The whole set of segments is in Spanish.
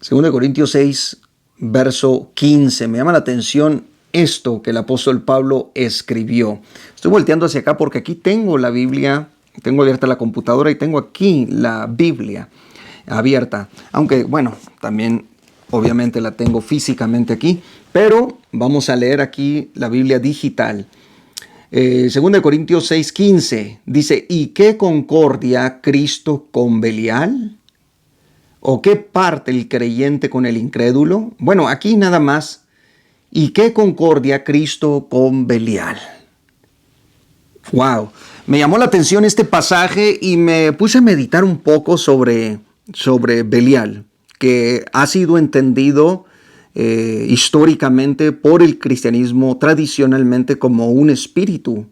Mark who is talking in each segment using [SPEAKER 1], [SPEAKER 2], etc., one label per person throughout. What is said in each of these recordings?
[SPEAKER 1] 2 Corintios 6, verso 15. Me llama la atención esto que el apóstol Pablo escribió. Estoy volteando hacia acá porque aquí tengo la Biblia, tengo abierta la computadora y tengo aquí la Biblia abierta. Aunque, bueno, también obviamente la tengo físicamente aquí, pero vamos a leer aquí la Biblia digital. 2 Corintios 6, 15 dice: ¿y qué concordia Cristo con Belial? ¿O qué parte el creyente con el incrédulo? Bueno, aquí nada más. ¿Y qué concordia Cristo con Belial? ¡Wow! Me llamó la atención este pasaje y me puse a meditar un poco sobre Belial, que ha sido entendido históricamente por el cristianismo tradicionalmente como un espíritu,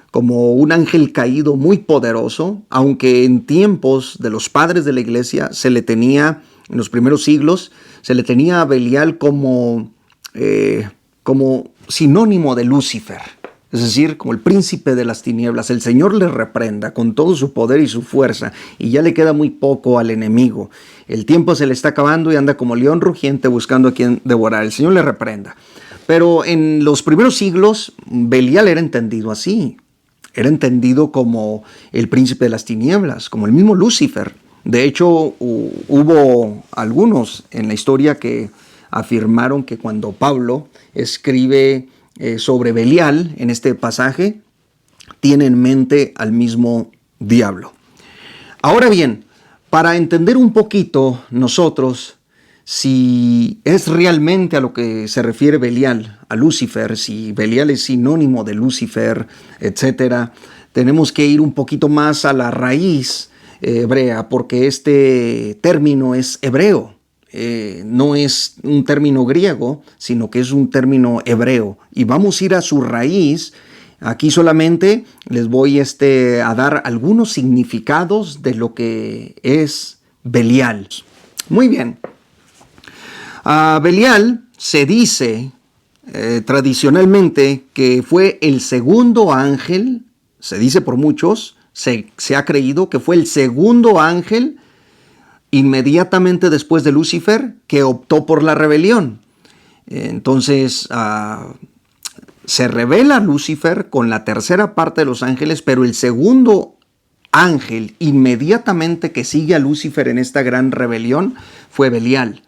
[SPEAKER 1] como un ángel caído muy poderoso, aunque en tiempos de los padres de la iglesia se le tenía, en los primeros siglos, se le tenía a Belial como sinónimo de Lucifer, es decir, como el príncipe de las tinieblas. El Señor le reprenda con todo su poder y su fuerza, y ya le queda muy poco al enemigo. El tiempo se le está acabando y anda como león rugiente buscando a quien devorar. El Señor le reprenda. Pero en los primeros siglos, Belial era entendido así. Era entendido como el príncipe de las tinieblas, como el mismo Lucifer. De hecho, hubo algunos en la historia que afirmaron que cuando Pablo escribe sobre Belial en este pasaje, tiene en mente al mismo diablo. Ahora bien, para entender un poquito nosotros si es realmente a lo que se refiere Belial, a Lucifer, si Belial es sinónimo de Lucifer, etc., tenemos que ir un poquito más a la raíz hebrea, porque este término es hebreo. No es un término griego, sino que es un término hebreo. Y vamos a ir a su raíz. Aquí solamente les voy a dar algunos significados de lo que es Belial. Muy bien. Belial se dice tradicionalmente que fue el segundo ángel, se dice por muchos, se ha creído que fue el segundo ángel inmediatamente después de Lucifer que optó por la rebelión. Entonces se revela Lucifer con la tercera parte de los ángeles, pero el segundo ángel inmediatamente que sigue a Lucifer en esta gran rebelión fue Belial.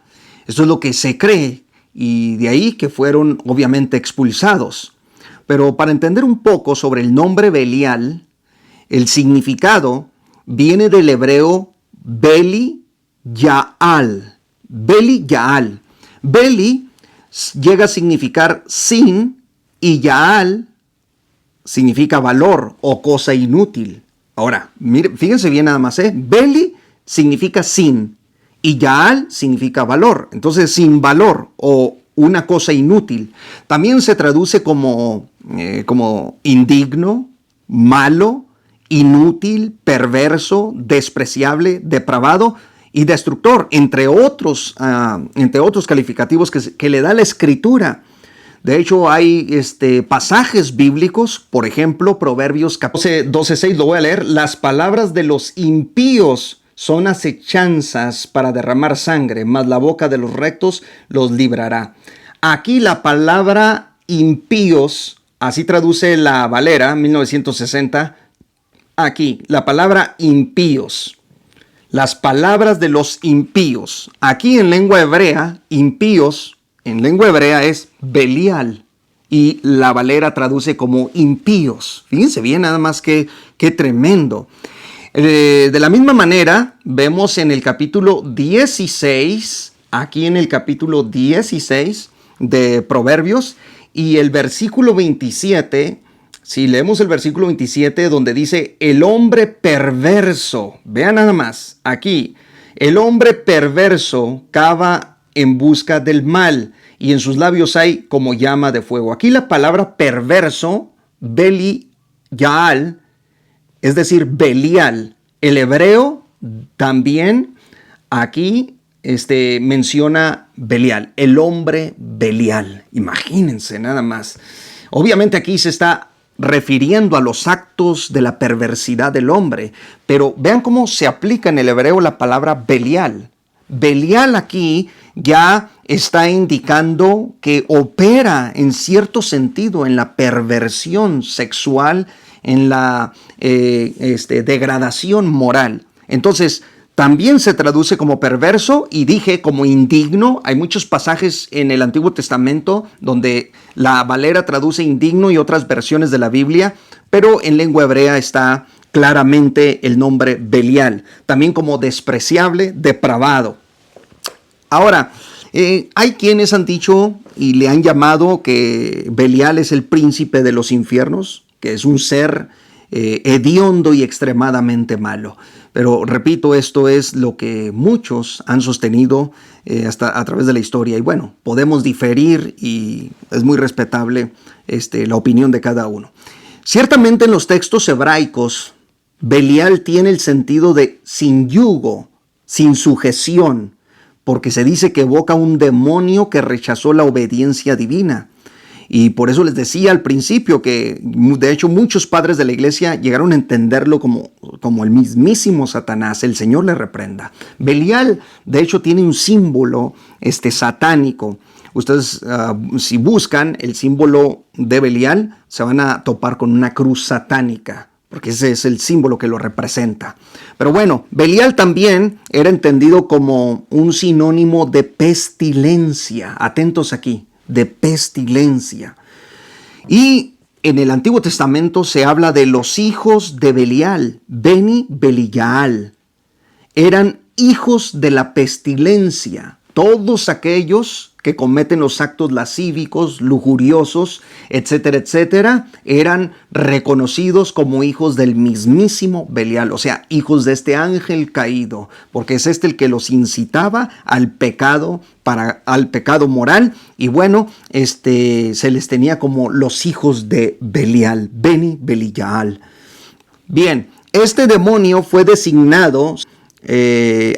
[SPEAKER 1] Esto es lo que se cree, y de ahí que fueron obviamente expulsados. Pero para entender un poco sobre el nombre Belial, el significado viene del hebreo Beli Yaal. Beli Yaal. Beli llega a significar sin, y Yaal significa valor o cosa inútil. Ahora, fíjense bien nada más, Beli significa sin. Y Yaal significa valor. Entonces, sin valor o una cosa inútil. También se traduce como indigno, malo, inútil, perverso, despreciable, depravado y destructor, entre otros calificativos que le da la Escritura. De hecho, hay pasajes bíblicos, por ejemplo, Proverbios 12:6, lo voy a leer. Las palabras de los impíos son acechanzas para derramar sangre, mas la boca de los rectos los librará. Aquí la palabra impíos, así traduce la Valera 1960. Aquí, la palabra impíos. Las palabras de los impíos. Aquí en lengua hebrea, impíos, en lengua hebrea es Belial. Y la Valera traduce como impíos. Fíjense bien nada más qué tremendo. De la misma manera, vemos en el capítulo 16, aquí en el capítulo 16 de Proverbios, y el versículo 27, si leemos el versículo 27, donde dice, el hombre perverso, vean nada más, aquí, el hombre perverso cava en busca del mal, y en sus labios hay como llama de fuego. Aquí la palabra perverso, Beli Yaal, es decir, Belial. El hebreo también aquí menciona Belial, el hombre Belial. Imagínense nada más. Obviamente aquí se está refiriendo a los actos de la perversidad del hombre, pero vean cómo se aplica en el hebreo la palabra Belial. Belial aquí ya está indicando que opera en cierto sentido en la perversión sexual, en la degradación moral. Entonces, también se traduce como perverso y dije como indigno. Hay muchos pasajes en el Antiguo Testamento donde la Valera traduce indigno y otras versiones de la Biblia, pero en lengua hebrea está claramente el nombre Belial, también como despreciable, depravado. Ahora, hay quienes han dicho y le han llamado que Belial es el príncipe de los infiernos, que es un ser hediondo y extremadamente malo. Pero repito, esto es lo que muchos han sostenido hasta a través de la historia. Y bueno, podemos diferir y es muy respetable la opinión de cada uno. Ciertamente en los textos hebraicos, Belial tiene el sentido de sin yugo, sin sujeción, porque se dice que evoca un demonio que rechazó la obediencia divina. Y por eso les decía al principio que de hecho muchos padres de la iglesia llegaron a entenderlo como el mismísimo Satanás. El Señor le reprenda. Belial de hecho tiene un símbolo satánico. Ustedes si buscan el símbolo de Belial se van a topar con una cruz satánica, porque ese es el símbolo que lo representa. Pero bueno, Belial también era entendido como un sinónimo de pestilencia. Atentos aquí, de pestilencia. Y en el Antiguo Testamento se habla de los hijos de Belial, Beni Belial. Eran hijos de la pestilencia. Todos aquellos que cometen los actos lascívicos, lujuriosos, etcétera, etcétera, eran reconocidos como hijos del mismísimo Belial, o sea, hijos de este ángel caído, porque es el que los incitaba al pecado, al pecado moral, y bueno, se les tenía como los hijos de Belial, Beni Belial. Bien, este demonio fue designado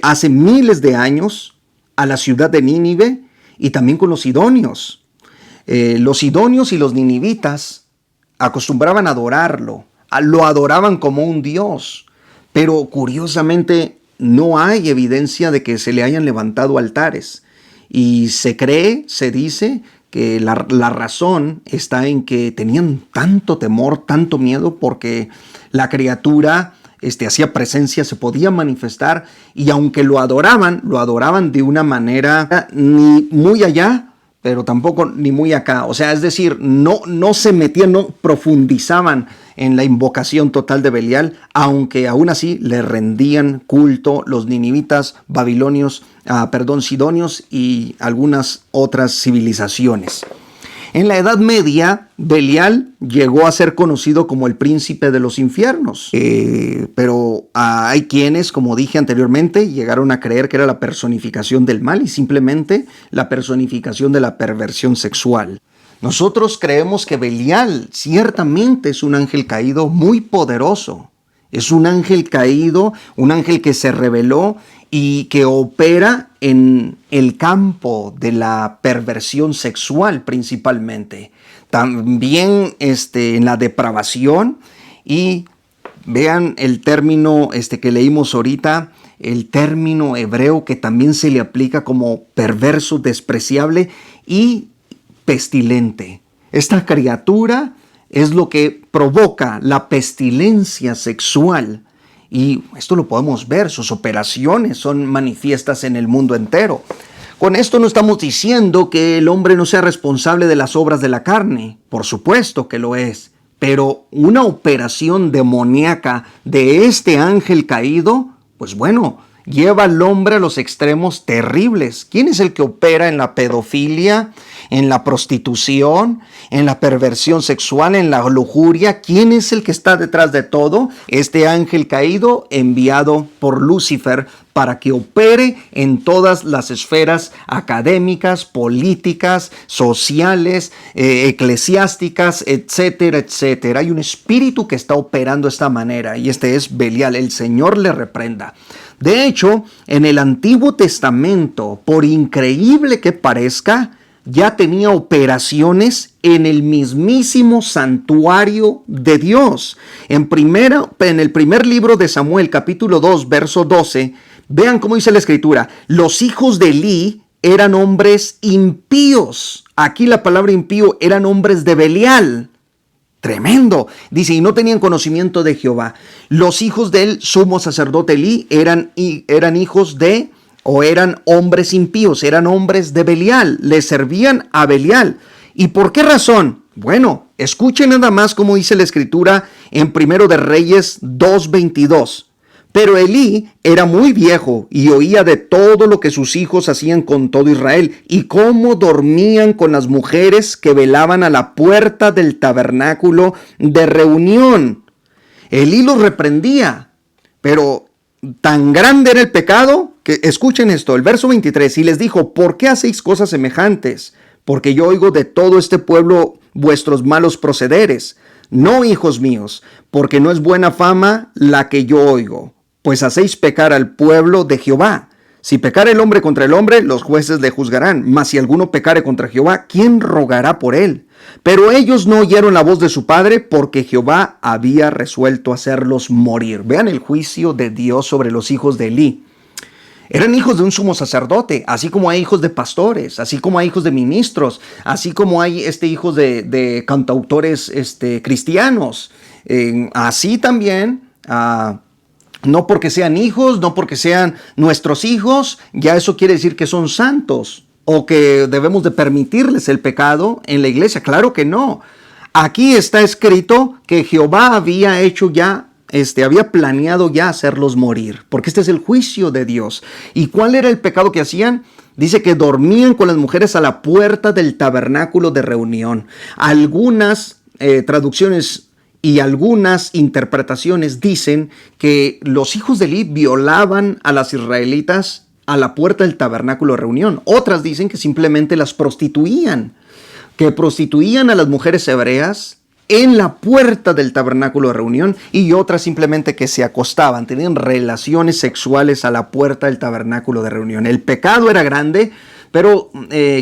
[SPEAKER 1] hace miles de años a la ciudad de Nínive y también con los sidonios. Los sidonios y los ninivitas acostumbraban a adorarlo, lo adoraban como un dios, pero curiosamente no hay evidencia de que se le hayan levantado altares. Y se cree, se dice, que la razón está en que tenían tanto temor, tanto miedo, porque la criatura hacía presencia, se podía manifestar, y aunque lo adoraban de una manera ni muy allá, pero tampoco ni muy acá. O sea, es decir, no se metían, no profundizaban en la invocación total de Belial, aunque aún así le rendían culto los ninivitas, sidonios y algunas otras civilizaciones. En la Edad Media, Belial llegó a ser conocido como el príncipe de los infiernos, pero hay quienes, como dije anteriormente, llegaron a creer que era la personificación del mal y simplemente la personificación de la perversión sexual. Nosotros creemos que Belial ciertamente es un ángel caído muy poderoso. Es un ángel caído, un ángel que se rebeló y que opera en el campo de la perversión sexual principalmente. También en la depravación. Y vean el término que leímos ahorita, el término hebreo que también se le aplica como perverso, despreciable y pestilente. Esta criatura es lo que provoca la pestilencia sexual. Y esto lo podemos ver, sus operaciones son manifiestas en el mundo entero. Con esto no estamos diciendo que el hombre no sea responsable de las obras de la carne. Por supuesto que lo es. Pero una operación demoníaca de este ángel caído, pues bueno, lleva al hombre a los extremos terribles. ¿Quién es el que opera en la pedofilia, en la prostitución, en la perversión sexual, en la lujuria? ¿Quién es el que está detrás de todo? Este ángel caído enviado por Lucifer para que opere en todas las esferas académicas, políticas, sociales, eclesiásticas, etcétera, etcétera. Hay un espíritu que está operando de esta manera y este es Belial. El Señor le reprenda. De hecho, en el Antiguo Testamento, por increíble que parezca, ya tenía operaciones en el mismísimo santuario de Dios. En el primer libro de Samuel, capítulo 2, verso 12, vean cómo dice la Escritura: los hijos de Elí eran hombres impíos. Aquí la palabra impío, eran hombres de Belial. Tremendo. Dice, y no tenían conocimiento de Jehová. Los hijos del sumo sacerdote Elí eran hijos de, o eran hombres impíos, eran hombres de Belial. Le servían a Belial. ¿Y por qué razón? Bueno, escuchen nada más como dice la escritura en 1 de Reyes 2:22. Pero Elí era muy viejo y oía de todo lo que sus hijos hacían con todo Israel y cómo dormían con las mujeres que velaban a la puerta del tabernáculo de reunión. Elí los reprendía, pero tan grande era el pecado que, escuchen esto, el verso 23, y les dijo, ¿por qué hacéis cosas semejantes? Porque yo oigo de todo este pueblo vuestros malos procederes. No, hijos míos, porque no es buena fama la que yo oigo. Pues hacéis pecar al pueblo de Jehová. Si pecare el hombre contra el hombre, los jueces le juzgarán. Mas si alguno pecare contra Jehová, ¿quién rogará por él? Pero ellos no oyeron la voz de su padre, porque Jehová había resuelto hacerlos morir. Vean el juicio de Dios sobre los hijos de Elí. Eran hijos de un sumo sacerdote, así como hay hijos de pastores, así como hay hijos de ministros, así como hay hijos de cantautores cristianos. Así también... no porque sean hijos, no porque sean nuestros hijos, ya eso quiere decir que son santos o que debemos de permitirles el pecado en la iglesia. Claro que no. Aquí está escrito que Jehová había hecho ya, había planeado ya hacerlos morir, porque este es el juicio de Dios. ¿Y cuál era el pecado que hacían? Dice que dormían con las mujeres a la puerta del tabernáculo de reunión. Algunas traducciones y algunas interpretaciones dicen que los hijos de Elí violaban a las israelitas a la puerta del tabernáculo de reunión. Otras dicen que simplemente las prostituían, que prostituían a las mujeres hebreas en la puerta del tabernáculo de reunión, y otras simplemente que se acostaban, tenían relaciones sexuales a la puerta del tabernáculo de reunión. El pecado era grande, pero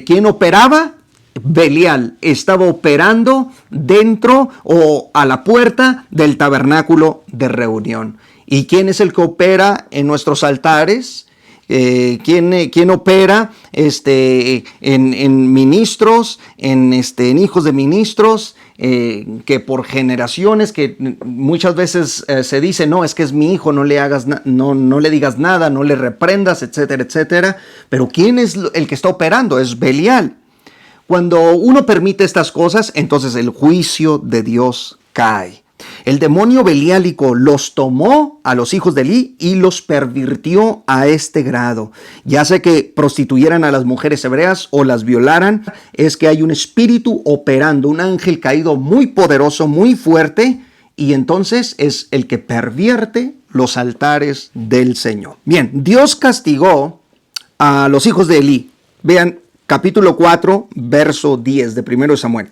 [SPEAKER 1] ¿quién operaba? Belial estaba operando dentro o a la puerta del tabernáculo de reunión. ¿Y quién es el que opera en nuestros altares? ¿Quién opera en ministros, en hijos de ministros? Que por generaciones, que muchas veces se dice, no, es que es mi hijo, no le digas nada, no le reprendas, etcétera, etcétera. Pero ¿quién es el que está operando? Es Belial. Cuando uno permite estas cosas, entonces el juicio de Dios cae. El demonio beliálico los tomó a los hijos de Elí y los pervirtió a este grado. Ya sea que prostituyeran a las mujeres hebreas o las violaran, es que hay un espíritu operando, un ángel caído muy poderoso, muy fuerte, y entonces es el que pervierte los altares del Señor. Bien, Dios castigó a los hijos de Elí. Vean, capítulo 4, verso 10 de 1 Samuel.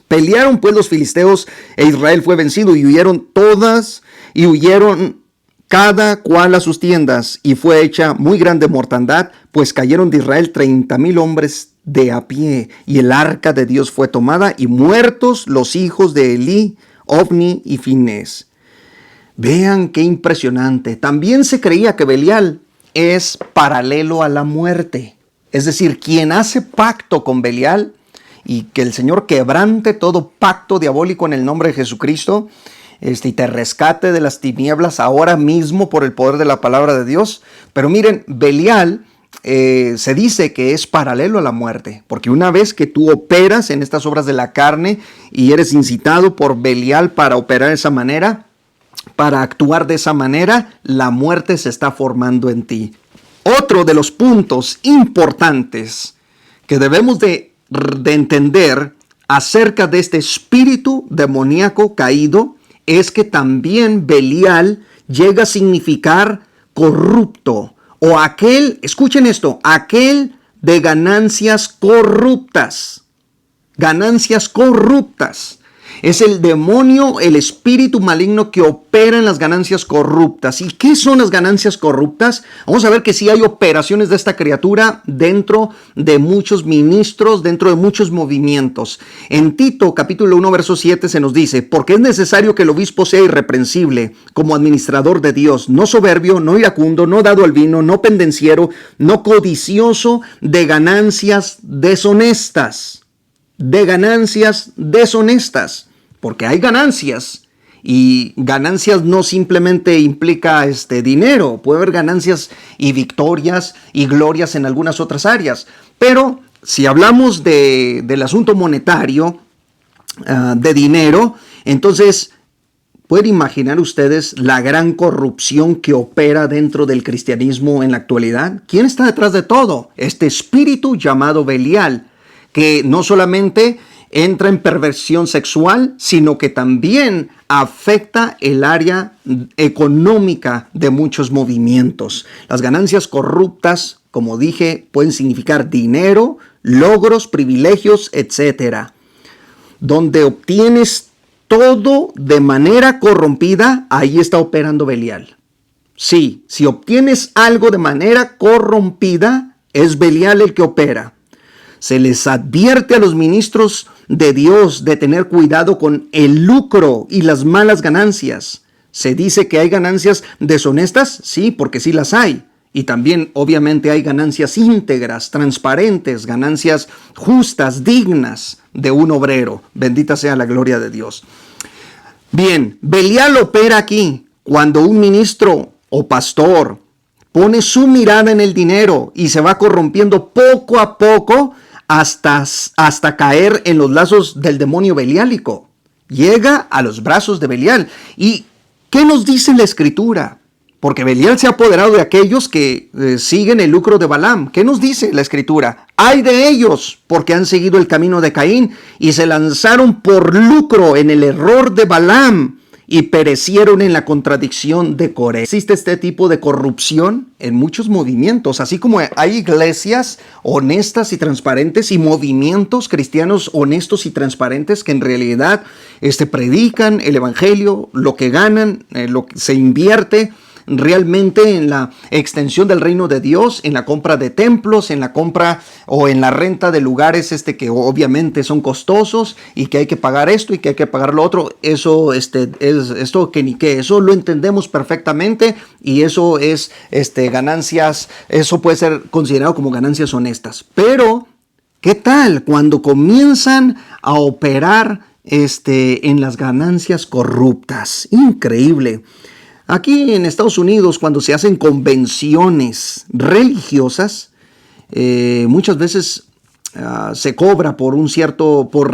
[SPEAKER 1] Pelearon pues los filisteos e Israel fue vencido y huyeron cada cual a sus tiendas y fue hecha muy grande mortandad, pues cayeron de Israel 30,000 hombres de a pie y el arca de Dios fue tomada y muertos los hijos de Elí, Ofni y Finés. Vean qué impresionante. También se creía que Belial es paralelo a la muerte. Es decir, quien hace pacto con Belial y que el Señor quebrante todo pacto diabólico en el nombre de Jesucristo y te rescate de las tinieblas ahora mismo por el poder de la palabra de Dios. Pero miren, Belial se dice que es paralelo a la muerte, porque una vez que tú operas en estas obras de la carne y eres incitado por Belial para operar de esa manera, para actuar de esa manera, la muerte se está formando en ti. Otro de los puntos importantes que debemos de entender acerca de este espíritu demoníaco caído es que también Belial llega a significar corrupto o aquel, escuchen esto, aquel de ganancias corruptas. Ganancias corruptas. Es el demonio, el espíritu maligno que opera en las ganancias corruptas. ¿Y qué son las ganancias corruptas? Vamos a ver que sí hay operaciones de esta criatura dentro de muchos ministros, dentro de muchos movimientos. En Tito, capítulo 1, verso 7 se nos dice: porque es necesario que el obispo sea irreprensible como administrador de Dios, no soberbio, no iracundo, no dado al vino, no pendenciero, no codicioso de ganancias deshonestas. De ganancias deshonestas, porque hay ganancias, y ganancias no simplemente implica dinero, puede haber ganancias y victorias y glorias en algunas otras áreas, pero si hablamos del asunto monetario, de dinero, entonces ¿pueden imaginar ustedes la gran corrupción que opera dentro del cristianismo en la actualidad? ¿Quién está detrás de todo? Este espíritu llamado Belial, que no solamente entra en perversión sexual, sino que también afecta el área económica de muchos movimientos. Las ganancias corruptas, como dije, pueden significar dinero, logros, privilegios, etc. Donde obtienes todo de manera corrompida, ahí está operando Belial. Sí, si obtienes algo de manera corrompida, es Belial el que opera. Se les advierte a los ministros de Dios de tener cuidado con el lucro y las malas ganancias. ¿Se dice que hay ganancias deshonestas? Sí, porque sí las hay. Y también obviamente hay ganancias íntegras, transparentes, ganancias justas, dignas de un obrero. Bendita sea la gloria de Dios. Bien, Belial opera aquí cuando un ministro o pastor pone su mirada en el dinero y se va corrompiendo poco a poco hasta caer en los lazos del demonio beliálico. Llega a los brazos de Belial. ¿Y qué nos dice la Escritura? Porque Belial se ha apoderado de aquellos que siguen el lucro de Balaam. ¿Qué nos dice la Escritura? ¡Ay de ellos! Porque han seguido el camino de Caín y se lanzaron por lucro en el error de Balaam y perecieron en la contradicción de Coré. Existe este tipo de corrupción en muchos movimientos, así como hay iglesias honestas y transparentes y movimientos cristianos honestos y transparentes que en realidad predican el evangelio, lo que ganan, lo que se invierte realmente en la extensión del reino de Dios, en la compra de templos, en la compra o en la renta de lugares que obviamente son costosos y que hay que pagar esto y que hay que pagar lo otro. Eso es esto que ni qué, eso lo entendemos perfectamente y eso es ganancias, eso puede ser considerado como ganancias honestas. Pero ¿qué tal cuando comienzan a operar en las ganancias corruptas? Increíble. Aquí en Estados Unidos, cuando se hacen convenciones religiosas, muchas veces se cobra por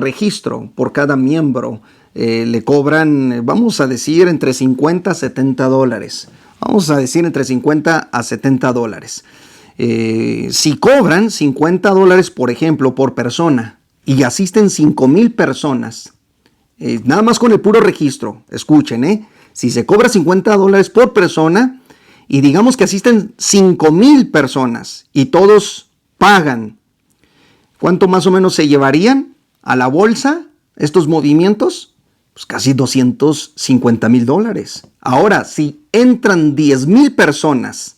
[SPEAKER 1] registro, por cada miembro. Le cobran, vamos a decir, entre 50 a 70 dólares. Vamos a decir entre 50 a 70 dólares. Si cobran 50 dólares, por ejemplo, por persona, y asisten 5,000 personas, nada más con el puro registro, escuchen, si se cobra 50 dólares por persona y digamos que asisten 5,000 personas y todos pagan, ¿cuánto más o menos se llevarían a la bolsa estos movimientos? Pues casi 250,000 dólares. Ahora, si entran 10,000 personas,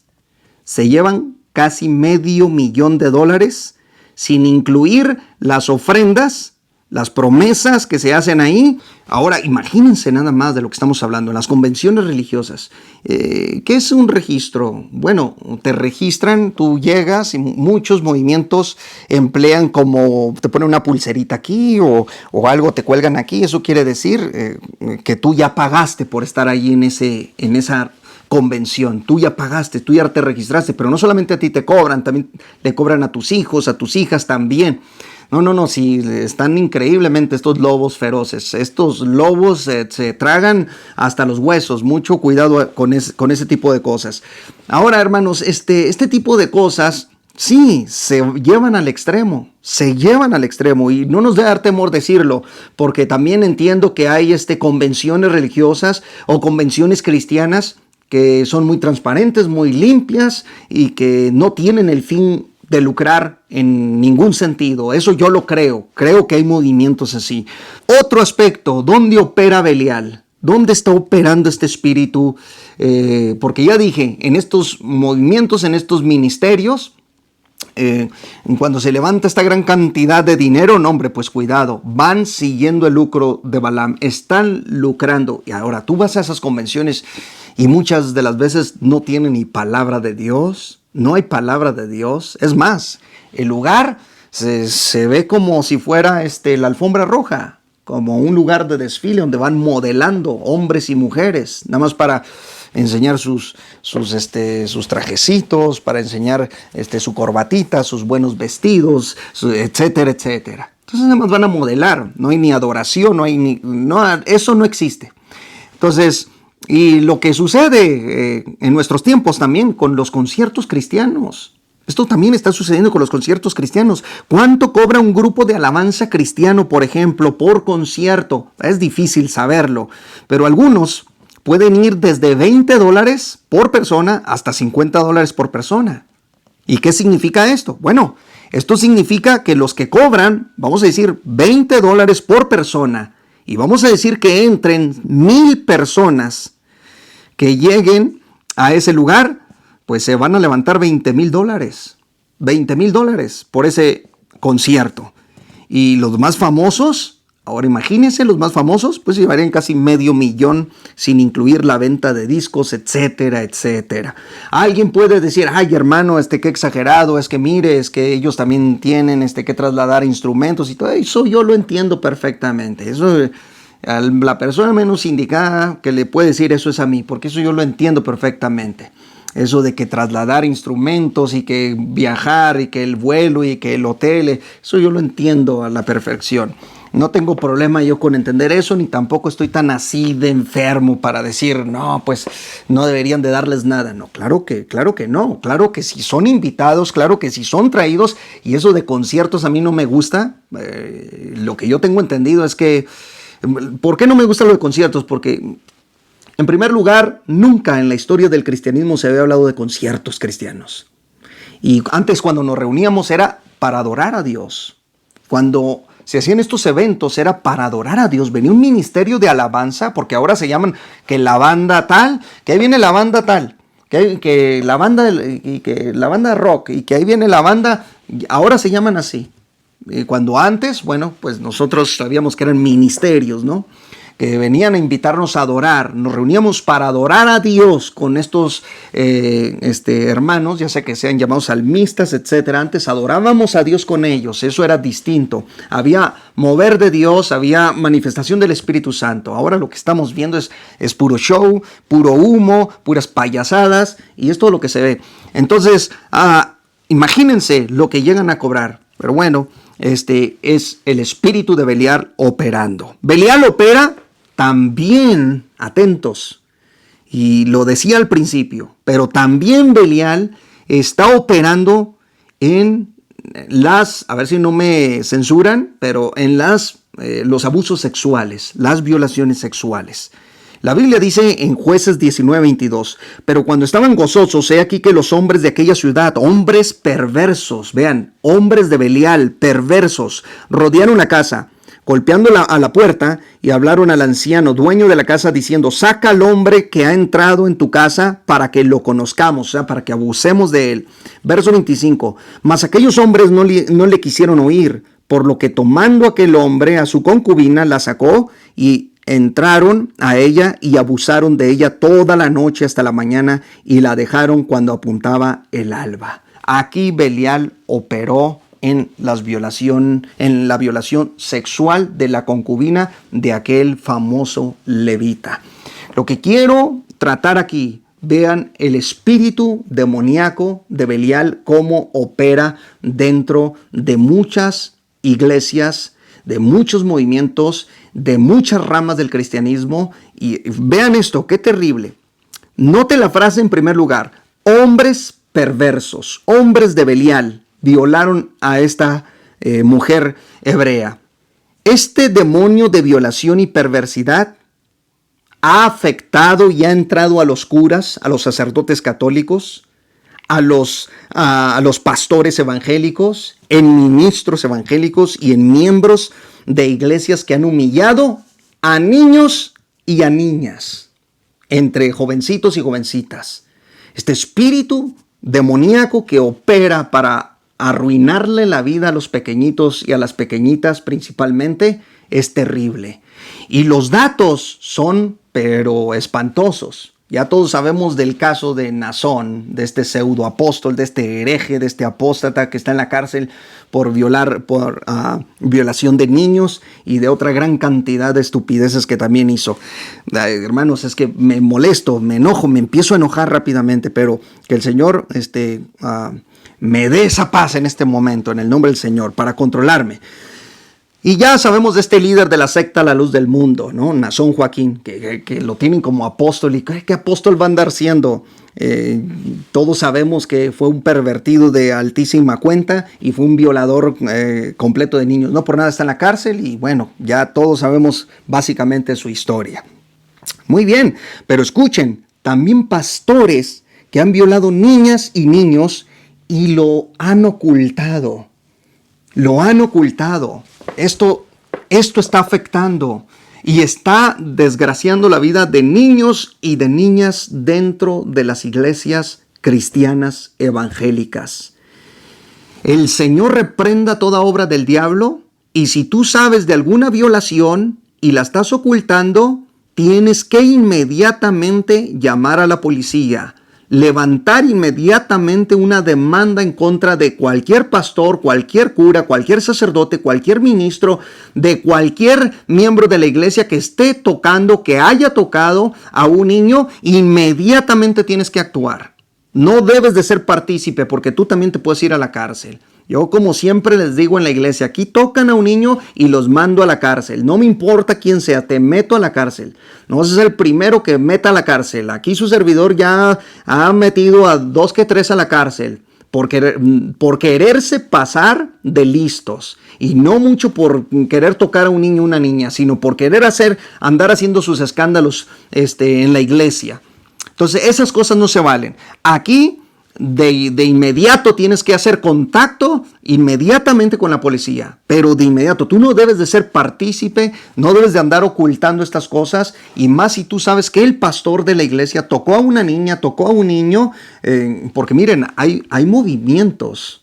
[SPEAKER 1] se llevan casi $500,000 sin incluir las ofrendas, las promesas que se hacen ahí. Ahora, imagínense nada más de lo que estamos hablando en las convenciones religiosas. ¿Qué es un registro? Bueno, te registran, tú llegas y muchos movimientos emplean como te ponen una pulserita aquí o algo te cuelgan aquí. Eso quiere decir que tú ya pagaste por estar ahí en esa convención. Tú ya pagaste, tú ya te registraste, pero no solamente a ti te cobran, también le cobran a tus hijos, a tus hijas también. No, sí, están increíblemente estos lobos feroces. Estos lobos se tragan hasta los huesos. Mucho cuidado con ese tipo de cosas. Ahora, hermanos, este tipo de cosas, sí, se llevan al extremo. Y no nos debe dar temor decirlo, porque también entiendo que hay convenciones religiosas o convenciones cristianas que son muy transparentes, muy limpias y que no tienen el fin de lucrar en ningún sentido. Eso yo lo creo. Creo que hay movimientos así. Otro aspecto, ¿dónde opera Belial? ¿Dónde está operando este espíritu? Porque ya dije, en estos movimientos, en estos ministerios, cuando se levanta esta gran cantidad de dinero, no hombre, pues cuidado, van siguiendo el lucro de Balaam, están lucrando. Y ahora tú vas a esas convenciones y muchas de las veces no tienen ni palabra de Dios, no hay palabra de Dios. Es más, el lugar se ve como si fuera la alfombra roja, como un lugar de desfile donde van modelando hombres y mujeres, nada más para enseñar sus trajecitos, para enseñar su corbatita, sus buenos vestidos, etcétera, etcétera. Entonces nada más van a modelar, no hay ni adoración, eso no existe. Entonces, y lo que sucede en nuestros tiempos también con los conciertos cristianos. Esto también está sucediendo con los conciertos cristianos. ¿Cuánto cobra un grupo de alabanza cristiano, por ejemplo, por concierto? Es difícil saberlo, pero algunos pueden ir desde $20 por persona hasta $50 por persona. ¿Y qué significa esto? Bueno, esto significa que los que cobran, vamos a decir, $20 por persona, y vamos a decir que entren 1,000 personas que lleguen a ese lugar, pues se van a levantar $20,000. $20,000 por ese concierto. Y los más famosos, ahora imagínense, los más famosos, pues llevarían casi $500,000 sin incluir la venta de discos, etcétera, etcétera. Alguien puede decir, ay hermano, qué exagerado, es que mire, es que ellos también tienen que trasladar instrumentos y todo eso. Yo lo entiendo perfectamente. Eso, la persona menos indicada que le puede decir eso es a mí, porque eso yo lo entiendo perfectamente. Eso de que trasladar instrumentos y que viajar y que el vuelo y que el hotel, eso yo lo entiendo a la perfección. No tengo problema yo con entender eso, ni tampoco estoy tan así de enfermo para decir, no, pues no deberían de darles nada. No, claro que no. Claro que si son invitados, claro que si son traídos, y eso de conciertos a mí no me gusta. Lo que yo tengo entendido es que, ¿por qué no me gusta lo de conciertos? Porque, en primer lugar, nunca en la historia del cristianismo se había hablado de conciertos cristianos. Y antes, cuando nos reuníamos, era para adorar a Dios. Cuando se hacían estos eventos era para adorar a Dios. Venía un ministerio de alabanza, porque ahora se llaman que la banda tal, que ahí viene la banda tal, que la banda rock, y que ahí viene la banda, ahora se llaman así. Cuando antes, bueno, pues nosotros sabíamos que eran ministerios, ¿no? Que venían a invitarnos a adorar. Nos reuníamos para adorar a Dios con estos hermanos, ya sea que sean llamados salmistas, etcétera. Antes adorábamos a Dios con ellos, eso era distinto. Había mover de Dios, había manifestación del Espíritu Santo. Ahora lo que estamos viendo es puro show, puro humo, puras payasadas, y es todo lo que se ve. Entonces, imagínense lo que llegan a cobrar. Pero bueno, es el espíritu de Belial operando. Belial opera también, atentos, y lo decía al principio, pero también Belial está operando en a ver si no me censuran, pero en los abusos sexuales, las violaciones sexuales. La Biblia dice en Jueces 19:22, pero cuando estaban gozosos, he aquí que los hombres de aquella ciudad, hombres perversos, vean, hombres de Belial, perversos, rodearon la casa, golpeando a la puerta, y hablaron al anciano, dueño de la casa, diciendo, saca al hombre que ha entrado en tu casa para que lo conozcamos, o sea, para que abusemos de él. Verso 25, mas aquellos hombres no le quisieron oír, por lo que tomando aquel hombre a su concubina, la sacó y entraron a ella y abusaron de ella toda la noche hasta la mañana y la dejaron cuando apuntaba el alba. Aquí Belial operó en la violación sexual de la concubina de aquel famoso levita. Lo que quiero tratar aquí, vean el espíritu demoníaco de Belial, cómo opera dentro de muchas iglesias, de muchos movimientos, de muchas ramas del cristianismo. Y vean esto, qué terrible. Note la frase en primer lugar, hombres perversos, hombres de Belial, violaron a esta mujer hebrea. Este demonio de violación y perversidad ha afectado y ha entrado a los curas, a los sacerdotes católicos, a los pastores evangélicos, en ministros evangélicos y en miembros de iglesias que han humillado a niños y a niñas, entre jovencitos y jovencitas. Este espíritu demoníaco que opera para arruinarle la vida a los pequeñitos y a las pequeñitas principalmente es terrible. Y los datos son, pero espantosos. Ya todos sabemos del caso de Naasón, de este pseudoapóstol, de este hereje, de este apóstata que está en la cárcel por violación de niños y de otra gran cantidad de estupideces que también hizo. Hermanos, es que me molesto, me enojo, me empiezo a enojar rápidamente, pero que el Señor me dé esa paz en este momento, en el nombre del Señor, para controlarme. Y ya sabemos de este líder de la secta La Luz del Mundo, ¿no? Naasón Joaquín, que lo tienen como apóstol. ¿Y qué apóstol va a andar siendo? Todos sabemos que fue un pervertido de altísima cuenta y fue un violador completo de niños. No por nada está en la cárcel y bueno, ya todos sabemos básicamente su historia. Muy bien, pero escuchen, también pastores que han violado niñas y niños y lo han ocultado. Lo han ocultado. Esto está afectando y está desgraciando la vida de niños y de niñas dentro de las iglesias cristianas evangélicas. El Señor reprenda toda obra del diablo, y si tú sabes de alguna violación y la estás ocultando, tienes que inmediatamente llamar a la policía. Levantar inmediatamente una demanda en contra de cualquier pastor, cualquier cura, cualquier sacerdote, cualquier ministro, de cualquier miembro de la iglesia que esté tocando, que haya tocado a un niño. Inmediatamente tienes que actuar. No debes de ser partícipe porque tú también te puedes ir a la cárcel. Yo, como siempre les digo en la iglesia, aquí tocan a un niño y los mando a la cárcel. No me importa quién sea, te meto a la cárcel. No vas a ser el primero que meta a la cárcel. Aquí su servidor ya ha metido a 2 que 3 a la cárcel por quererse pasar de listos. Y no mucho por querer tocar a un niño o una niña, sino por querer andar haciendo sus escándalos en la iglesia. Entonces esas cosas no se valen. Aquí de inmediato tienes que hacer contacto inmediatamente con la policía, pero de inmediato. Tú no debes de ser partícipe, no debes de andar ocultando estas cosas, y más si tú sabes que el pastor de la iglesia tocó a una niña, tocó a un niño, porque miren, hay movimientos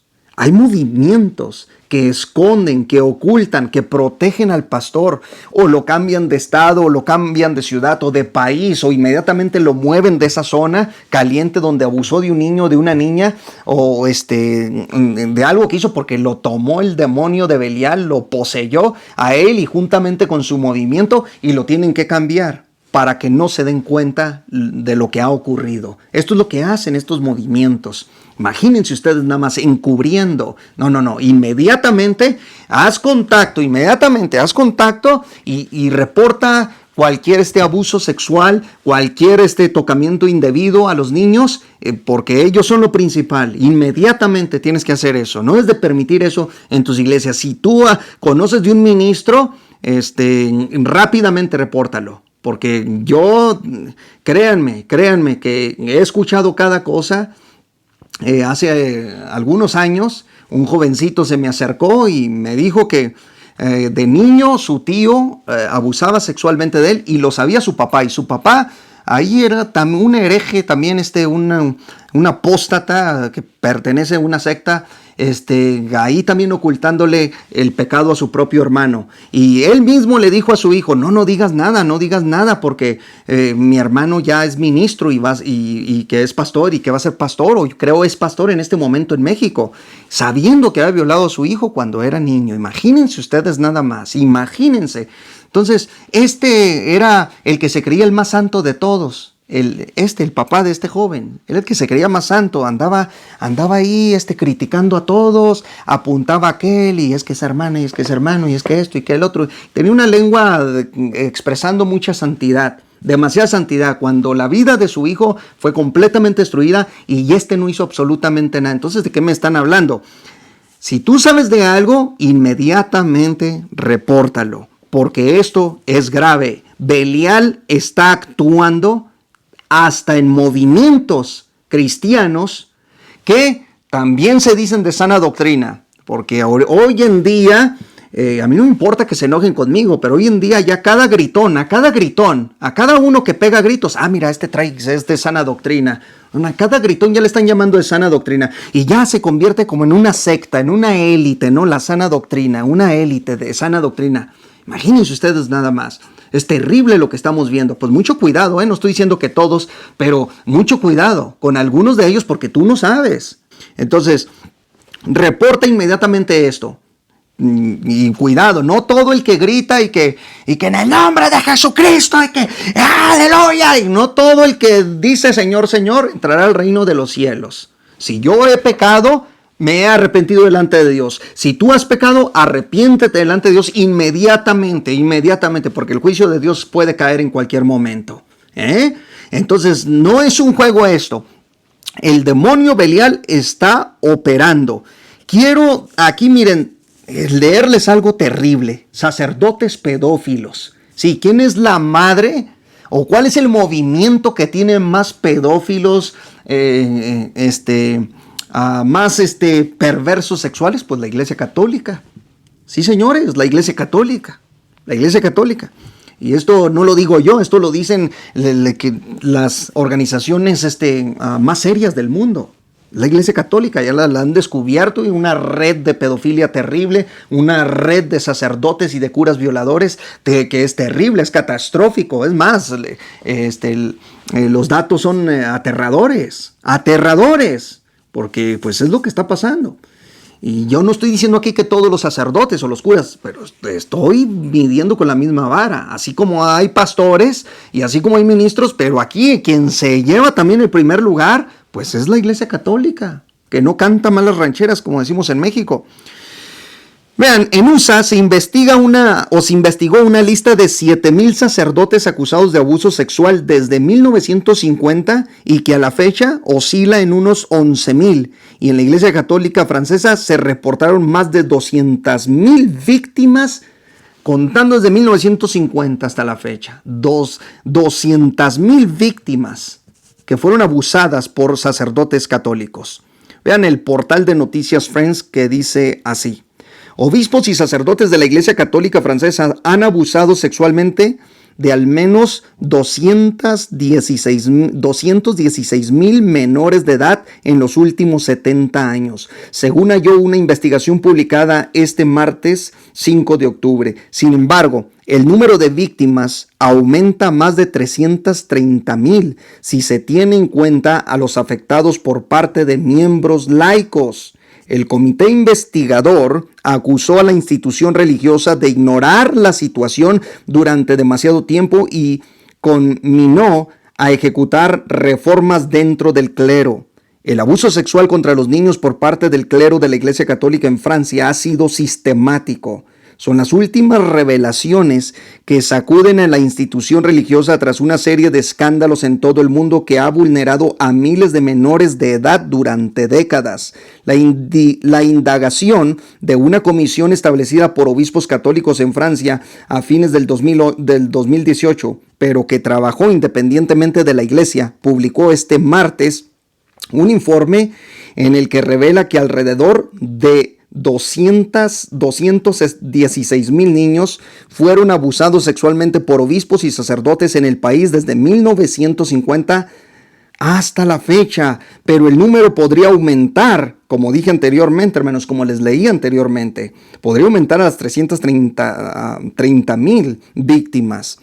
[SPEAKER 1] que esconden, que ocultan, que protegen al pastor, o lo cambian de estado, o lo cambian de ciudad o de país, o inmediatamente lo mueven de esa zona caliente donde abusó de un niño, de una niña, o de algo que hizo porque lo tomó el demonio de Belial, lo poseyó a él y juntamente con su movimiento, y lo tienen que cambiar para que no se den cuenta de lo que ha ocurrido. Esto es lo que hacen estos movimientos. Imagínense ustedes nada más encubriendo. No. Inmediatamente haz contacto y reporta cualquier abuso sexual, cualquier tocamiento indebido a los niños, porque ellos son lo principal. Inmediatamente tienes que hacer eso. No es de permitir eso en tus iglesias. Si tú conoces de un ministro, rápidamente repórtalo. Porque yo, créanme que he escuchado cada cosa. Hace algunos años, un jovencito se me acercó y me dijo que de niño su tío abusaba sexualmente de él y lo sabía su papá. Y su papá ahí era un hereje, también un apóstata que pertenece a una secta, ahí también ocultándole el pecado a su propio hermano. Y él mismo le dijo a su hijo, no digas nada, porque mi hermano ya es ministro y que es pastor y que va a ser pastor, o creo es pastor en este momento en México, sabiendo que había violado a su hijo cuando era niño. Imagínense ustedes nada más, imagínense. Entonces, era el que se creía el más santo de todos. El papá de este joven, era el que se creía más santo, andaba ahí criticando a todos, apuntaba a aquel, y es que es hermana, y es que es hermano, y es que esto, y que el otro. Tenía una lengua expresando mucha santidad, demasiada santidad, cuando la vida de su hijo fue completamente destruida y no hizo absolutamente nada. Entonces, ¿de qué me están hablando? Si tú sabes de algo, inmediatamente repórtalo, porque esto es grave. Belial está actuando hasta en movimientos cristianos que también se dicen de sana doctrina, porque hoy en día, a mí no me importa que se enojen conmigo, pero hoy en día ya a cada uno que pega gritos, mira, este trae es de sana doctrina. A cada gritón ya le están llamando de sana doctrina y ya se convierte como en una secta, en una élite, ¿no? La sana doctrina, una élite de sana doctrina. Imagínense ustedes nada más. Es terrible lo que estamos viendo. Pues mucho cuidado, no estoy diciendo que todos, pero mucho cuidado con algunos de ellos porque tú no sabes. Entonces, reporta inmediatamente esto. Y cuidado, no todo el que grita y que en el nombre de Jesucristo y que aleluya, y no todo el que dice Señor, Señor entrará al reino de los cielos. Si yo he pecado, me he arrepentido delante de Dios. Si tú has pecado, arrepiéntete delante de Dios inmediatamente, porque el juicio de Dios puede caer en cualquier momento. Entonces, no es un juego esto. El demonio Belial está operando. Quiero aquí, miren, leerles algo terrible. Sacerdotes pedófilos. Sí, ¿quién es la madre? ¿O cuál es el movimiento que tiene más pedófilos, más perversos sexuales? Pues la Iglesia Católica. Sí, señores, la Iglesia Católica. La Iglesia Católica. Y esto no lo digo yo, esto lo dicen las organizaciones más serias del mundo. La Iglesia Católica ya la han descubierto, y una red de pedofilia terrible, una red de sacerdotes y de curas violadores que es terrible, es catastrófico. Es más, los datos son aterradores, porque pues es lo que está pasando. Y yo no estoy diciendo aquí que todos los sacerdotes o los curas, pero estoy midiendo con la misma vara. Así como hay pastores y así como hay ministros, pero aquí quien se lleva también el primer lugar, pues es la Iglesia Católica, que no canta malas rancheras, como decimos en México. Vean, en USA se investigó una lista de 7,000 sacerdotes acusados de abuso sexual desde 1950 y que a la fecha oscila en unos 11,000. Y en la Iglesia Católica Francesa se reportaron más de 200,000 víctimas, contando desde 1950 hasta la fecha. 200,000 víctimas que fueron abusadas por sacerdotes católicos. Vean el portal de noticias Friends, que dice así: obispos y sacerdotes de la Iglesia Católica Francesa han abusado sexualmente de al menos 216,000 menores de edad en los últimos 70 años, según halló una investigación publicada este martes 5 de octubre. Sin embargo, el número de víctimas aumenta a más de 330,000 si se tiene en cuenta a los afectados por parte de miembros laicos. El comité investigador acusó a la institución religiosa de ignorar la situación durante demasiado tiempo y conminó a ejecutar reformas dentro del clero. El abuso sexual contra los niños por parte del clero de la Iglesia Católica en Francia ha sido sistemático. Son las últimas revelaciones que sacuden a la institución religiosa tras una serie de escándalos en todo el mundo que ha vulnerado a miles de menores de edad durante décadas. La indagación de una comisión establecida por obispos católicos en Francia a fines del 2018, pero que trabajó independientemente de la Iglesia, publicó este martes un informe en el que revela que alrededor de 216,000 niños fueron abusados sexualmente por obispos y sacerdotes en el país desde 1950 hasta la fecha, pero el número podría aumentar, como dije anteriormente, hermanos, como les leí anteriormente, podría aumentar a las 330,000 víctimas.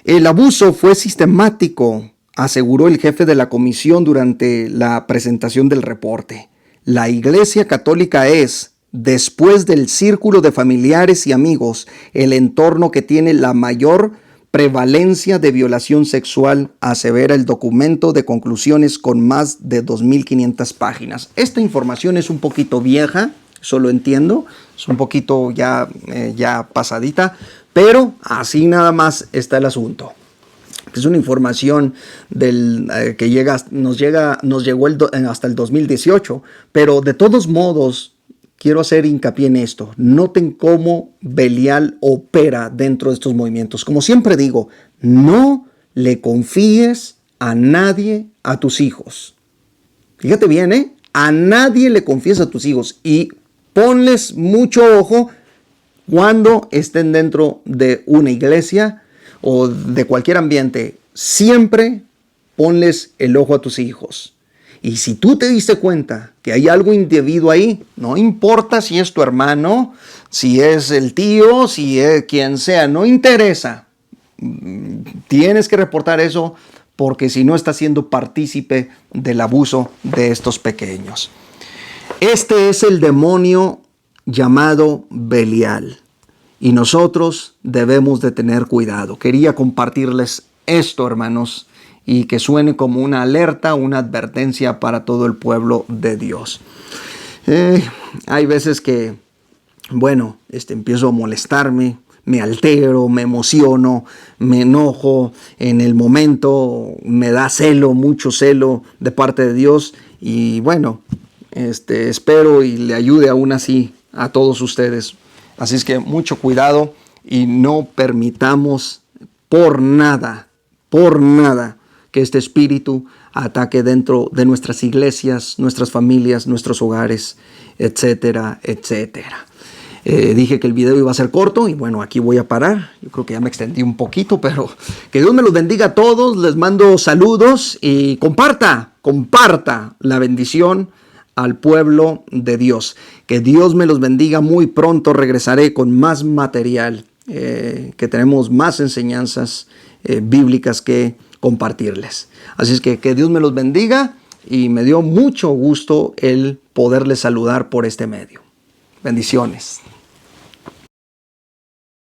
[SPEAKER 1] El abuso fue sistemático, aseguró el jefe de la comisión durante la presentación del reporte. La Iglesia Católica es, después del círculo de familiares y amigos, el entorno que tiene la mayor prevalencia de violación sexual, asevera el documento de conclusiones con más de 2,500 páginas. Esta información es un poquito vieja, eso lo entiendo, es un poquito ya pasadita, pero así nada más está el asunto. Es una información que nos llegó hasta el 2018, pero de todos modos quiero hacer hincapié en esto. Noten cómo Belial opera dentro de estos movimientos. Como siempre digo, no le confíes a nadie a tus hijos. Fíjate bien, A nadie le confíes a tus hijos y ponles mucho ojo cuando estén dentro de una iglesia o de cualquier ambiente. Siempre ponles el ojo a tus hijos. Y si tú te diste cuenta que hay algo indebido ahí, no importa si es tu hermano, si es el tío, si es quien sea, no interesa. Tienes que reportar eso porque si no estás siendo partícipe del abuso de estos pequeños. Este es el demonio llamado Belial y nosotros debemos de tener cuidado. Quería compartirles esto, hermanos, y que suene como una alerta, una advertencia para todo el pueblo de Dios. Hay veces que, empiezo a molestarme, me altero, me emociono, me enojo. En el momento me da celo, mucho celo de parte de Dios. Y espero y le ayude aún así a todos ustedes. Así es que mucho cuidado y no permitamos por nada que este espíritu ataque dentro de nuestras iglesias, nuestras familias, nuestros hogares, etcétera, etcétera. Dije que el video iba a ser corto y aquí voy a parar. Yo creo que ya me extendí un poquito, pero que Dios me los bendiga a todos. Les mando saludos y comparta la bendición al pueblo de Dios. Que Dios me los bendiga. Muy pronto regresaré con más material, que tenemos más enseñanzas bíblicas que compartirles. Así es que Dios me los bendiga y me dio mucho gusto el poderles saludar por este medio. Bendiciones.